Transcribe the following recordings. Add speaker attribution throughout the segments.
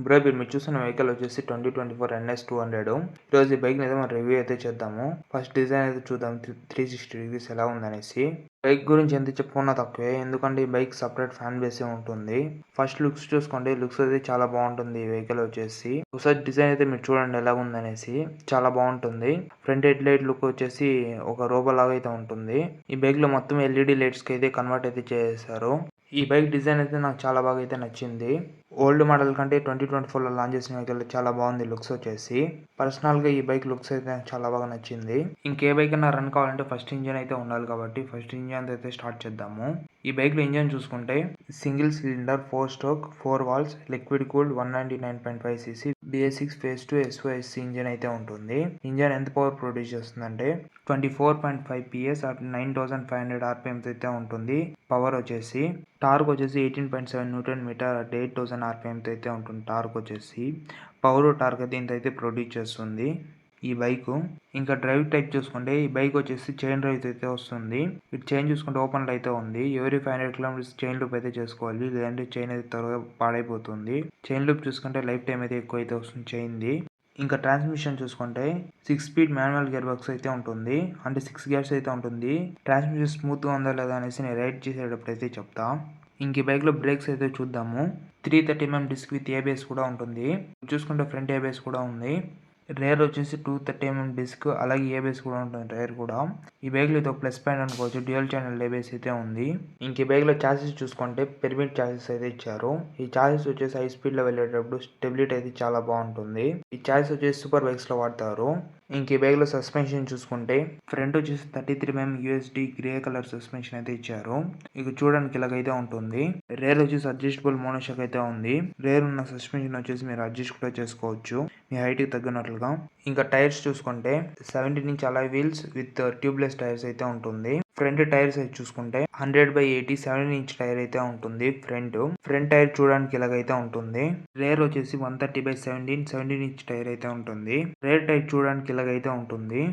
Speaker 1: Bro ఇప్పుడు మీరు చూస్తున్న వెహికల్ వచ్చేసి 2024 NS 200. ఈరోజు ఈ బైక్ అయితే మనం రివ్యూ అయితే చేద్దాము. ఫస్ట్ డిజైన్ అయితే చూద్దాం 360 డిగ్రీస్ ఎలా ఉందనేసి. బైక్ గురించి ఎంత చెప్పుకున్నా తక్కువే, ఎందుకంటే ఈ బైక్ సపరేట్ ఫ్యాన్ బేసే ఉంటుంది. ఫస్ట్ లుక్స్ చూసుకోండి, లుక్స్ అయితే చాలా బాగుంటుంది ఈ వెహికల్ వచ్చేసి. ఒకసారి డిజైన్ అయితే మీరు చూడండి ఎలా ఉందనేసి, చాలా బాగుంటుంది. ఫ్రంట్ హెడ్ లైట్ లుక్ వచ్చేసి ఒక రోబో లాగా అయితే ఉంటుంది. ఈ బైక్ లో మొత్తం LED లైట్స్ కి అయితే కన్వర్ట్ అయితే చేశారు. ఈ బైక్ డిజైన్ అయితే నాకు చాలా బాగా అయితే నచ్చింది. ఓల్డ్ మోడల్ కంటే 2024లో లాంచ్ చేసిన వెహికల్ చాలా బాగుంది లుక్స్ వచ్చేసి. పర్సనల్ గా ఈ బైక్ లుక్స్ అయితే నాకు చాలా బాగా నచ్చింది. ఇంకే బైక్ అయినా రన్ కావాలంటే ఫస్ట్ ఇంజన్ అయితే ఉండాలి కాబట్టి ఫస్ట్ ఇంజన్ అయితే స్టార్ట్ చేద్దాము. ఈ బైక్ లో ఇంజన్ చూసుకుంటే single cylinder 4 stroke 4 valves liquid cooled 199.5 cc BS6 phase 2 SOSC engine అయితే ఉంటుంది. ఇంజన్ ఎంత పవర్ ప్రొడ్యూస్ చేస్తుందంటే 24.5 PS at 9500 RPM అయితే ఉంటుంది. పవర్ వచ్చేసి టార్క్ వచ్చేసి 18.7 న్యూటన్ మీటర్ at 8000 RPM అయితే ఉంటుంది. టార్క్ వచ్చేసి పవర్ టార్క్ అయితే ఇంత అయితే ప్రొడ్యూస్ చేస్తుంది ఈ బైక్. ఇంకా డ్రైవ్ టైప్ చూసుకుంటే ఈ బైక్ వచ్చేసి చైన్ డ్రైవ్ అయితే వస్తుంది. ఇటు చైన్ చూసుకుంటే ఓపెన్ అయితే ఉంది. ఎవరీ 500 kilometers చైన్ లూప్ అయితే చేసుకోవాలి, లేదంటే చైన్ అయితే త్వరగా పాడైపోతుంది. చైన్ లూప్ చూసుకుంటే లైఫ్ టైం అయితే ఎక్కువ అయితే వస్తుంది చైన్ది. ఇంకా ట్రాన్స్మిషన్ చూసుకుంటే 6 స్పీడ్ మాన్యువల్ గేర్ బాక్స్ అయితే ఉంటుంది, అంటే 6 గేర్స్ అయితే ఉంటుంది. ట్రాన్స్మిషన్ స్మూత్ గా ఉందా లేదా అనేసి నేను రైడ్ చేసేటప్పుడు అయితే చెప్తా. ఇంక ఈ బైక్ లో బ్రేక్స్ అయితే చూద్దాము. 330mm డిస్క్ విత్ ABS కూడా ఉంటుంది. చూసుకుంటే ఫ్రంట్ ABS కూడా ఉంది. రేర్ వచ్చేసి 230mm డిస్క్, అలాగే ABS కూడా ఉంటుంది రేర్ కూడా. ఈ బైక్ లో ఇది ఒక ప్లస్ పాయింట్ అనుకోవచ్చు, డ్యూయల్ ఛానల్ ABS అయితే ఉంది. ఇంక ఈ బైక్ లో చాసిస్ చూసుకుంటే పిరమిడ్ చాసిస్ అయితే ఇచ్చారు. ఈ చాసిస్ వచ్చేసి హై స్పీడ్ లో వెళ్ళేటప్పుడు స్టెబిలిటీ అయితే చాలా బాగుంటుంది. ఈ చాసిస్ వచ్చేసి సూపర్ బైక్స్ లో వాడతారు. ఇంక ఈ బైక్ లో సస్పెన్షన్ చూసుకుంటే ఫ్రంట్ వచ్చేసి 33mm USD grey colour suspension అయితే ఇచ్చారు. ఇక చూడడానికి ఇలాగైతే ఉంటుంది. రేర్ వచ్చేసి అడ్జస్టబుల్ మోనోషాక్ అయితే ఉంది. రేర్ ఉన్న సస్పెన్షన్ వచ్చేసి మీరు అడ్జస్ట్ కూడా చేసుకోవచ్చు మీ హైట్ కి తగ్గినట్లుగా. ఇంకా టైర్స్ చూసుకుంటే 17 inch alloy wheels with tubeless tyres అయితే ఉంటుంది. ఫ్రంట్ టైర్ సైజ్ చూసుకుంటే 100/80 7 ఇంచ్ టైర్ అయితే ఉంటుంది. ఫ్రంట్ టైర్ చూడడానికి ఇలాగైతే ఉంటుంది. రేర్ వచ్చేసి 130/17 17 ఇంచ్ టైర్ అయితే ఉంటుంది. రేర్ టైర్ చూడడానికి ఇలాగైతే ఉంటుంది.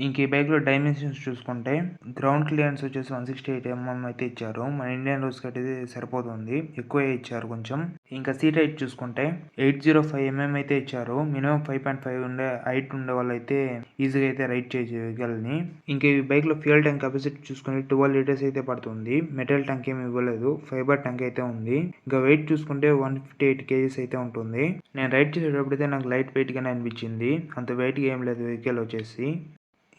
Speaker 1: ఇంక ఈ బైక్ లో డైమెన్షన్స్ చూసుకుంటే గ్రౌండ్ క్లియరెన్స్ వచ్చేసి 168mm అయితే ఇచ్చారు. మన ఇండియన్ రోడ్స్ కి అయితే సరిపోతుంది, ఎక్కువ ఇచ్చారు కొంచెం. ఇంకా సీట్ హైట్ చూసుకుంటే 805mm అయితే ఇచ్చారు. మినిమం 5.5 ఉండే హైట్ ఉండే వాళ్ళు అయితే ఈజీగా అయితే రైడ్ చేయొచ్చు వెహికల్ ని. ఇంకా ఈ బైక్ లో ఫ్యూయల్ ట్యాంక్ కెపాసిటీ చూసుకుంటే 12 లీటర్స్ అయితే పడుతుంది. మెటల్ ట్యాంక్ ఏమి ఇవ్వలేదు, ఫైబర్ ట్యాంక్ అయితే ఉంది. ఇంకా వెయిట్ చూసుకుంటే 158 kgs అయితే ఉంటుంది. నేను రైడ్ చేసేటప్పుడు అయితే నాకు లైట్ వెయిట్ గానే అనిపించింది, అంత వెయిట్ గా ఏం లేదు వెహికల్ వచ్చేసి.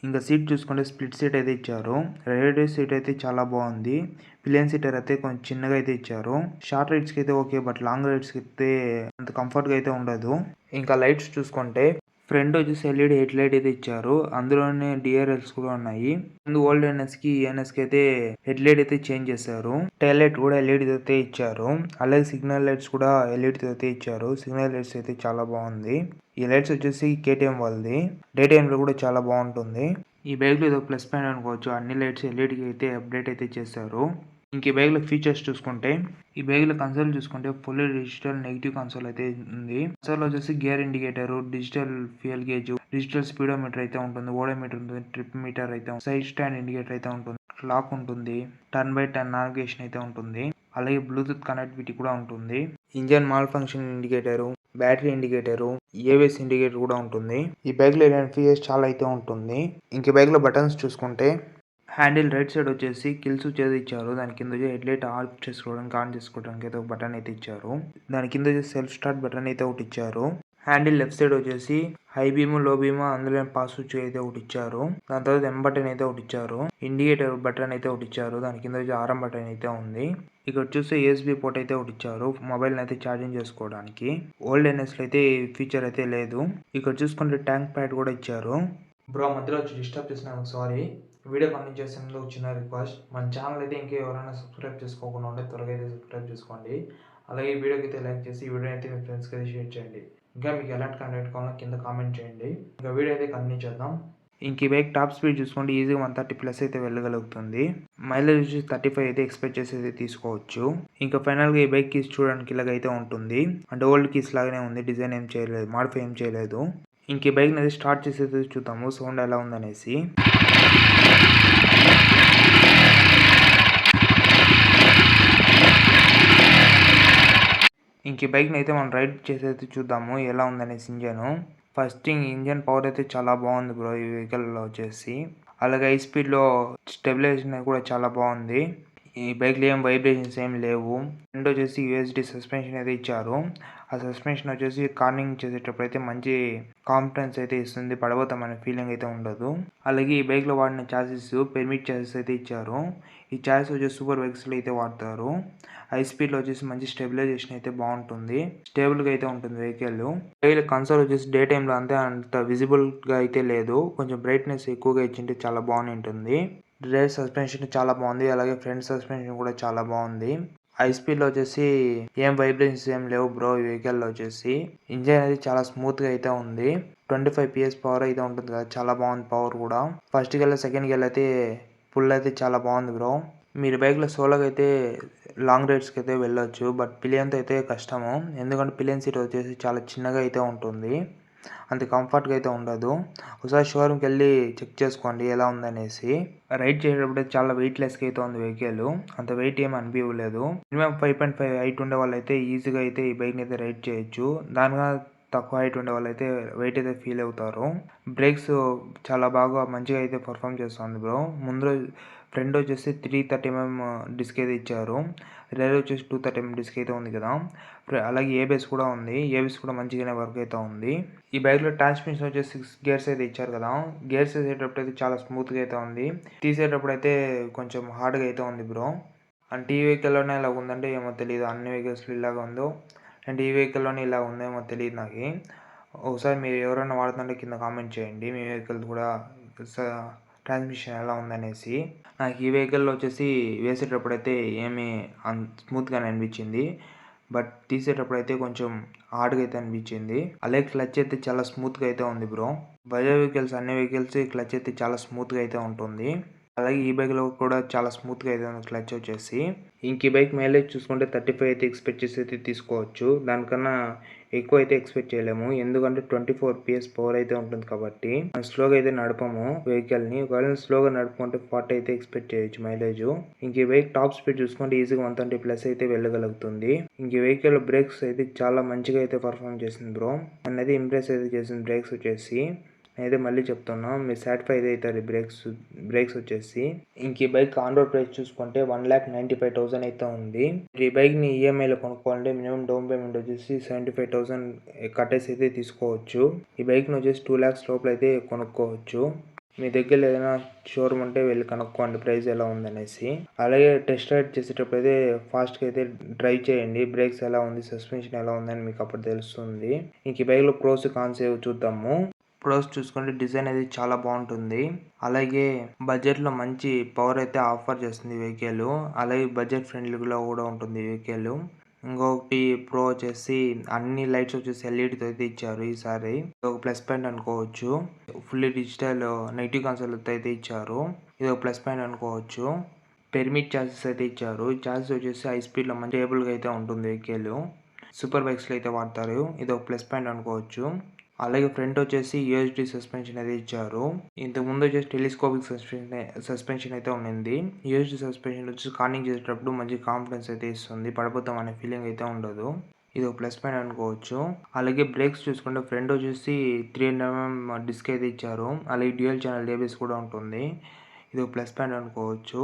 Speaker 1: ఇంకా సీట్ చూసుకుంటే స్ప్లిట్ సీట్ అయితే ఇచ్చారు. రైడ్ సీట్ అయితే చాలా బాగుంది. పిలియన్ సీటర్ అయితే కొంచెం చిన్నగా అయితే ఇచ్చారు. షార్ట్ రైడ్స్ కి అయితే ఓకే, బట్ లాంగ్ రైడ్స్ కి అయితే అంత కంఫర్ట్ గా అయితే ఉండదు. ఇంకా లైట్స్ చూసుకుంటే ఫ్రంట్ వచ్చేసి LED హెడ్ లైట్ అయితే ఇచ్చారు, అందులోనే DRLs కూడా ఉన్నాయి. ముందు ఓల్డ్ NS కి NS కి అయితే హెడ్ లైట్ అయితే చేంజ్ చేశారు. టైల్ లైట్ కూడా LED అయితే ఇచ్చారు, అలాగే సిగ్నల్ లైట్స్ కూడా LED అయితే ఇచ్చారు. సిగ్నల్ లైట్స్ అయితే చాలా బాగుంది. ఈ లైట్స్ వచ్చేసి KTM వాళ్ళది, డే టైమ్ లో కూడా చాలా బాగుంటుంది. ఈ బైక్ లో ఇది ప్లస్ పాయింట్ అనుకోవచ్చు, అన్ని లైట్స్ LED కి అయితే అప్డేట్ అయితే చేశారు. ఇంక ఈ బైక్ లో ఫీచర్స్ చూసుకుంటే ఈ బైక్ లో కన్సోల్ చూసుకుంటే ఫుల్ డిజిటల్ నెగిటివ్ కన్సోల్ అయితే ఉంది. కన్సోల్ వచ్చేసి gear indicator, digital fuel gauge, digital speedometer అయితే ఉంటుంది, ఓడోమీటర్ ఉంటుంది, ట్రిప్ మీటర్ అయితే సైడ్ స్టాండ్ ఇండికేటర్ అయితే ఉంటుంది, క్లాక్ ఉంటుంది, టర్న్ బై టర్న్ నావిగేషన్ అయితే ఉంటుంది, అలాగే బ్లూటూత్ కనెక్టివిటీ కూడా ఉంటుంది. Engine mall function indicator, battery indicator, ABS indicator కూడా ఉంటుంది. ఈ బైక్ లో ఇలాంటి ఫీచర్స్ చాలా అయితే ఉంటుంది. ఇంక బైక్ లో బటన్స్ చూసుకుంటే హ్యాండిల్ రైట్ సైడ్ వచ్చేసి కిల్ స్విచ్ అయితే ఇచ్చారు. దాని కింద హెడ్ లైట్ ఆఫ్ చేసుకోవడానికి ఆన్ చేసుకోవడానికి అయితే ఒక బటన్ అయితే ఇచ్చారు. దాని కింద సెల్ఫ్ స్టార్ట్ బటన్ అయితే ఒకటి ఇచ్చారు. హ్యాండిల్ లెఫ్ట్ సైడ్ వచ్చేసి హై బీమ్ లో బీమ్ అందులో పాస్ స్విచ్ అయితే ఒకటి ఇచ్చారు. దాని తర్వాత M బటన్ అయితే ఒకటి ఇచ్చారు. ఇండికేటర్ బటన్ అయితే ఒకటి ఇచ్చారు. దాని కింద RM బటన్ అయితే ఉంది. ఇక్కడ చూస్తే USB పోర్ట్ అయితే ఒకటి ఇచ్చారు, మొబైల్ అయితే ఛార్జింగ్ చేసుకోవడానికి. ఓల్డ్ NS లో అయితే ఫీచర్ అయితే లేదు. ఇక్కడ చూసుకుంటే ట్యాంక్ ప్యాడ్ కూడా ఇచ్చారు. బ్రో మధ్యలో వచ్చి డిస్టర్బ్ చేసినాను, సారీ. వీడియో కంటిన్యూ చేసే ముందు చిన్న రిక్వెస్ట్, మన ఛానల్ అయితే ఇంకా ఎవరైనా సబ్స్క్రైబ్ చేసుకోకుండా ఉంటే త్వరగా అయితే సబ్స్క్రైబ్ చేసుకోండి. అలాగే ఈ వీడియోకి అయితే లైక్ చేసి ఈ వీడియో అయితే మీ ఫ్రెండ్స్కి అయితే షేర్ చేయండి. ఇంకా మీకు ఎలాంటి కంటెంట్ కావాలో కింద కామెంట్ చేయండి. ఇంకా వీడియో అయితే కంటిన్యూ చేద్దాం. ఇంక ఈ బైక్ టాప్ స్పీడ్ చూసుకోండి ఈజీగా 130+ అయితే వెళ్ళగలుగుతుంది. మైలేజ్ వచ్చి 35 అయితే ఎక్స్పెక్ట్ చేసి అయితే తీసుకోవచ్చు. ఇంకా ఫైనల్గా ఈ బైక్ కీస్ చూడడానికి ఇలాగైతే ఉంటుంది, అంటే ఓల్డ్ కీస్ లాగానే ఉంది, డిజైన్ ఏం చేయలేదు, మాడిఫై ఏం చేయలేదు. ఇంక ఈ బైక్ అనేది స్టార్ట్ చేసేది చూద్దాము సౌండ్ ఎలా ఉందనేసి. ఇంక ఈ బైక్ని అయితే మనం రైడ్ చేసి చూద్దాము ఎలా ఉందనేసి ఫస్ట్ ఇంజన్ పవర్ అయితే చాలా బాగుంది బ్రో ఈ వెహికల్లో వచ్చేసి. అలాగే హై స్పీడ్లో స్టెబిలైజేషన్ కూడా చాలా బాగుంది. ఈ బైక్లో ఏం వైబ్రేషన్స్ ఏం లేవు. అండ్ వచ్చేసి యూఎస్డి సస్పెన్షన్ అయితే ఇచ్చారు. ఆ సస్పెన్షన్ వచ్చేసి కార్నింగ్ చేసేటప్పుడు అయితే మంచి కాన్ఫిడెన్స్ అయితే ఇస్తుంది, పడబోతామనే ఫీలింగ్ అయితే ఉండదు. అలాగే ఈ బైక్లో వాడిన చాసిస్ పెర్మిట్ చాసిస్ అయితే ఇచ్చారు. ఈ చాసిస్ వచ్చేసి సూపర్ బైక్స్లో అయితే వాడతారు. హై స్పీడ్లో వచ్చేసి మంచి స్టెబిలైజేషన్ అయితే బాగుంటుంది, స్టేబుల్గా అయితే ఉంటుంది వెహికల్ కన్సోల్ వచ్చేసి డే టైంలో అంత విజిబుల్గా అయితే లేదు, కొంచెం బ్రైట్నెస్ ఎక్కువగా ఇచ్చింటే చాలా బాగుంది ఉంటుంది. రేర్ సస్పెన్షన్ చాలా బాగుంది, అలాగే ఫ్రంట్ సస్పెన్షన్ కూడా చాలా బాగుంది. హై స్పీడ్లో వచ్చేసి ఏం వైబ్రేషన్స్ ఏం లేవు బ్రో ఈ వెహికల్లో వచ్చేసి. ఇంజన్ అనేది చాలా స్మూత్గా అయితే ఉంది. 25 PS పవర్ అయితే ఉంటుంది కదా, చాలా బాగుంది పవర్ కూడా. ఫస్ట్ గెల సెకండ్ గెల అయితే ఫుల్ అయితే చాలా బాగుంది బ్రో. మీరు బైక్లో సోలోగా అయితే లాంగ్ రైడ్స్కి అయితే వెళ్ళొచ్చు, బట్ పిలియన్తో అయితే కష్టము. ఎందుకంటే పిలియన్ సీట్ వచ్చేసి చాలా చిన్నగా అయితే ఉంటుంది, అంత కంఫర్ట్గా అయితే ఉండదు. ఒకసారి షోరూమ్కి వెళ్ళి చెక్ చేసుకోండి ఎలా ఉందనేసి. రైడ్ చేసేటప్పుడు చాలా వెయిట్లెస్గా అయితే ఉంది వెహికల్, అంత వెయిట్ ఏమి అనిపించలేదు. మినిమం 5.5 హైట్ ఉండే వాళ్ళు అయితే ఈజీగా అయితే ఈ బైక్ని అయితే రైడ్ చేయొచ్చు. దానిగా తక్కువ హైట్ ఉండే వాళ్ళు అయితే వెయిట్ అయితే ఫీల్ అవుతారు. బ్రేక్స్ చాలా బాగా మంచిగా అయితే పర్ఫామ్ చేస్తుంది బ్రో. ముందు ఫ్రంట్ వచ్చేసి 330mm డిస్క్ అయితే ఇచ్చారు, రేర్ వచ్చేసి 230mm డిస్క్ అయితే ఉంది కదా. అలాగే ఏబిఎస్ కూడా ఉంది, ఏబిఎస్ కూడా మంచిగానే వర్క్ అయితే ఉంది. ఈ బైక్లో ట్రాన్స్మిషన్ వచ్చేసి 6 గేర్స్ అయితే ఇచ్చారు కదా. గేర్స్ వేసేటప్పుడు అయితే చాలా స్మూత్గా అయితే ఉంది, తీసేటప్పుడు అయితే కొంచెం హార్డ్గా అయితే ఉంది బ్రో. అంటే ఈ వెహికల్లోనే ఇలా ఉందంటే ఏమో తెలియదు, అన్ని వెహికల్స్లో ఇలాగ ఉందో అండ్ ఈ వెహికల్లోనే ఇలా ఉందేమో తెలియదు నాకు. ఒకసారి మీరు ఎవరైనా వాడుతుంటే కింద కామెంట్ చేయండి, మీ వెహికల్ కూడా ట్రాన్స్మిషన్ ఎలా ఉందనేసి. నాకు ఈ వెహికల్లో వచ్చేసి వేసేటప్పుడు అయితే ఏమీ స్మూత్గానే అనిపించింది, బట్ తీసేటప్పుడు అయితే కొంచెం హార్డ్గా అయితే అనిపించింది. అలాగే క్లచ్ అయితే చాలా స్మూత్గా అయితే ఉంది బ్రో. బజాజ్ వెహికల్స్ అన్ని వెహికల్స్ క్లచ్ అయితే చాలా స్మూత్గా అయితే ఉంటుంది. అలాగే ఈ బైక్లో కూడా చాలా స్మూత్గా అయితే ఉంది క్లచ్ వచ్చేసి. ఇంక ఈ బైక్ మైలేజ్ చూసుకుంటే 35 అయితే ఎక్స్పెక్ట్ చేసి అయితే తీసుకోవచ్చు, దానికన్నా ఎక్కువ అయితే ఎక్స్పెక్ట్ చేయలేము. ఎందుకంటే 24 PS పవర్ అయితే ఉంటుంది కాబట్టి స్లోగా అయితే నడపము వెహికల్ని. ఒకవేళ స్లోగా నడుపుకుంటే 40 అయితే ఎక్స్పెక్ట్ చేయొచ్చు మైలేజ్. ఇంక ఈ బైక్ టాప్ స్పీడ్ చూసుకుంటే ఈజీగా 120+ అయితే వెళ్ళగలుగుతుంది. ఇంక ఈ వెహికల్ బ్రేక్స్ అయితే చాలా మంచిగా అయితే పర్ఫామ్ చేసింది బ్రో. నన్నైతే ఇంప్రెస్ అయితే చేసింది బ్రేక్స్ వచ్చేసి. నేనైతే మళ్ళీ చెప్తున్నా, మీరు సాటిస్ఫై అయితే అవుతారు బ్రేక్స్ వచ్చేసి. ఇంక ఈ బైక్ ఆన్ రోడ్ ప్రైస్ చూసుకుంటే 1,95,000 అయితే ఉంది. ఈ బైక్ని ఈఎంఐలో కొనుక్కోవాలంటే మినిమం డౌన్ పేమెంట్ వచ్చేసి 75,000 కట్టేసి అయితే తీసుకోవచ్చు. ఈ బైక్ని వచ్చేసి 2 lakhs లోపల అయితే కొనుక్కోవచ్చు. మీ దగ్గర ఏదైనా షోరూమ్ ఉంటే వెళ్ళి కనుక్కోండి ప్రైస్ ఎలా ఉందనేసి. అలాగే టెస్ట్ రైడ్ చేసేటప్పుడు అయితే ఫాస్ట్గా అయితే డ్రైవ్ చేయండి, బ్రేక్స్ ఎలా ఉంది, సస్పెన్షన్ ఎలా ఉందని మీకు అప్పుడు తెలుస్తుంది. ఇంక ఈ బైక్లో ప్రోస్ కాన్స్ ఏవో చూద్దాము. ప్రోస్ చూసుకుంటే డిజైన్ అనేది చాలా బాగుంటుంది, అలాగే బడ్జెట్లో మంచి పవర్ అయితే ఆఫర్ చేస్తుంది వెహికల్. అలాగే బడ్జెట్ ఫ్రెండ్లీగా కూడా ఉంటుంది వెహికల్. ఇంకొకటి ప్రో వచ్చేసి అన్ని లైట్స్ వచ్చేసి ఎల్ఈడితో అయితే ఇచ్చారు ఈసారి, ఒక ప్లస్ పాయింట్ అనుకోవచ్చు. ఫుల్లీ డిజిటల్ నెగిటివ్ కన్సోల్ అయితే ఇచ్చారు, ఇది ఒక ప్లస్ పాయింట్ అనుకోవచ్చు. పెర్మిట్ చార్జెస్ అయితే ఇచ్చారు, చార్జెస్ వచ్చేసి హై స్పీడ్లో మంచి స్టేబుల్గా అయితే ఉంటుంది వెహికల్. సూపర్ బైక్స్లో అయితే వాడతారు, ఇది ఒక ప్లస్ పాయింట్ అనుకోవచ్చు. అలాగే ఫ్రంట్ వచ్చేసి యూఎస్డి సస్పెన్షన్ అయితే ఇచ్చారు. ఇంతకుముందు వచ్చేసి టెలిస్కోపిక్ సస్పెన్షన్ అయితే ఉండింది. యూఎస్డి సస్పెన్షన్ వచ్చి కార్నింగ్ చేసేటప్పుడు మంచి కాన్ఫిడెన్స్ అయితే ఇస్తుంది, పడిపోతాం అనే ఫీలింగ్ అయితే ఉండదు, ఇది ఒక ప్లస్ పాయింట్ అనుకోవచ్చు. అలాగే బ్రేక్స్ చూసుకుంటే ఫ్రంట్ వచ్చేసి 300mm డిస్క్ అయితే ఇచ్చారు, అలాగే డ్యూయల్ ఛానల్ ఏబిఎస్ కూడా ఉంటుంది, ఇది ఒక ప్లస్ పాయింట్ అనుకోవచ్చు.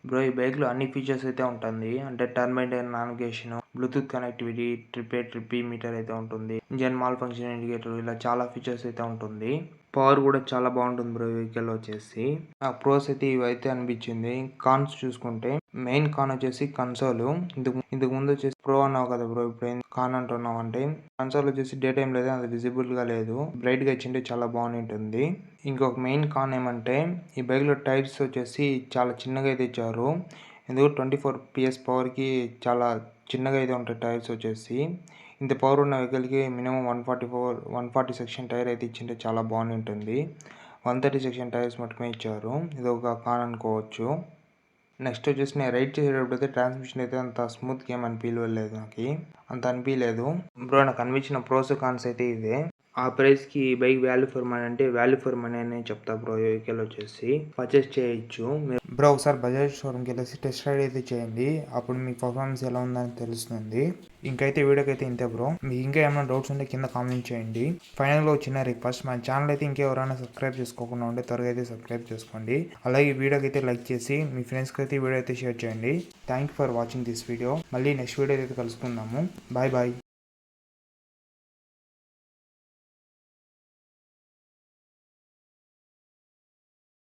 Speaker 1: బ్రో ఈ బైక్లో అన్ని ఫీచర్స్ అయితే ఉంటుంది, అంటే turn by turn navigation, Bluetooth connectivity, trip meter అయితే ఉంటుంది, ఇంజన్ మాల్ ఫంక్షన్ ఇండికేటర్, ఇలా చాలా ఫీచర్స్ అయితే ఉంటుంది. పవర్ కూడా చాలా బాగుంటుంది బ్రో వెహికల్ వచ్చేసి. ఆ ప్రోస్ అయితే ఇవైతే అనిపించింది. కాన్స్ చూసుకుంటే మెయిన్ కాన్ వచ్చేసి కన్సోల్. ఇంతకు ముందు వచ్చేసి ప్రో అన్నావు కదా బ్రో, ఇప్పుడు కాన్ అంటున్నావు అంటే కన్సోల్ వచ్చేసి డే టైం లేదు, అది విజిబుల్ గా లేదు, బ్రైట్ గా ఇచ్చింటే చాలా బాగుంది ఉంటుంది. ఇంకొక మెయిన్ కాన్ ఏమంటే ఈ బైక్ లో టైర్స్ వచ్చేసి చాలా చిన్నగా అయితే ఇచ్చారు, ఎందుకు 24 PS పవర్ కి చాలా చిన్నగా అయితే ఉంటాయి టైర్స్ వచ్చేసి. ఇంత పవర్ ఉన్న వెహికల్కి మినిమం 140 సెక్షన్ టైర్ అయితే ఇచ్చింటే చాలా బాగుంది ఉంటుంది, 130 సెక్షన్ టైర్స్ మట్టుమే ఇచ్చారు, ఇది ఒక కాన్ అనుకోవచ్చు. నెక్స్ట్ వచ్చేసి నేను రైడ్ చేసేటప్పుడు అయితే ట్రాన్స్మిషన్ అయితే అంత స్మూత్గా ఏమి అనిపించలేదు, నాకు అంత అనిపించలేదు బ్రో. నాకు అనిపించిన ప్రోస్ కాన్స్ అయితే ఇదే. ఆ ప్రైస్కి బైక్ వాల్యూ ఫర్ మనీ అంటే వాల్యూ ఫర్ మనీ అనే చెప్తా బ్రో. ఈ వెహికల్ వచ్చేసి పర్చేస్ చేయొచ్చు బ్రో. ఒకసారి బజాజ్ షోరూమ్కి వెళ్ళేసి టెస్ట్ రైడ్ అయితే చేయండి, అప్పుడు మీకు పర్ఫార్మెన్స్ ఎలా ఉందని తెలుస్తుంది. ఇంకైతే వీడియోకి అయితే ఇంతే బ్రో. మీకు ఇంకా ఏమైనా డౌట్స్ ఉంటే కింద కామెంట్ చేయండి. ఫైనల్గా చిన్న రిక్వెస్ట్, మన ఛానల్ అయితే ఇంకెవరైనా సబ్స్క్రైబ్ చేసుకోకుండా ఉంటే త్వరగా అయితే సబ్స్క్రైబ్ చేసుకోండి. అలాగే ఈ వీడియోకి అయితే లైక్ చేసి మీ ఫ్రెండ్స్కి అయితే ఈ వీడియో అయితే షేర్ చేయండి. Thank you for watching this video. మళ్ళీ నెక్స్ట్ వీడియో అయితే కలుసుకుందాము. Bye bye.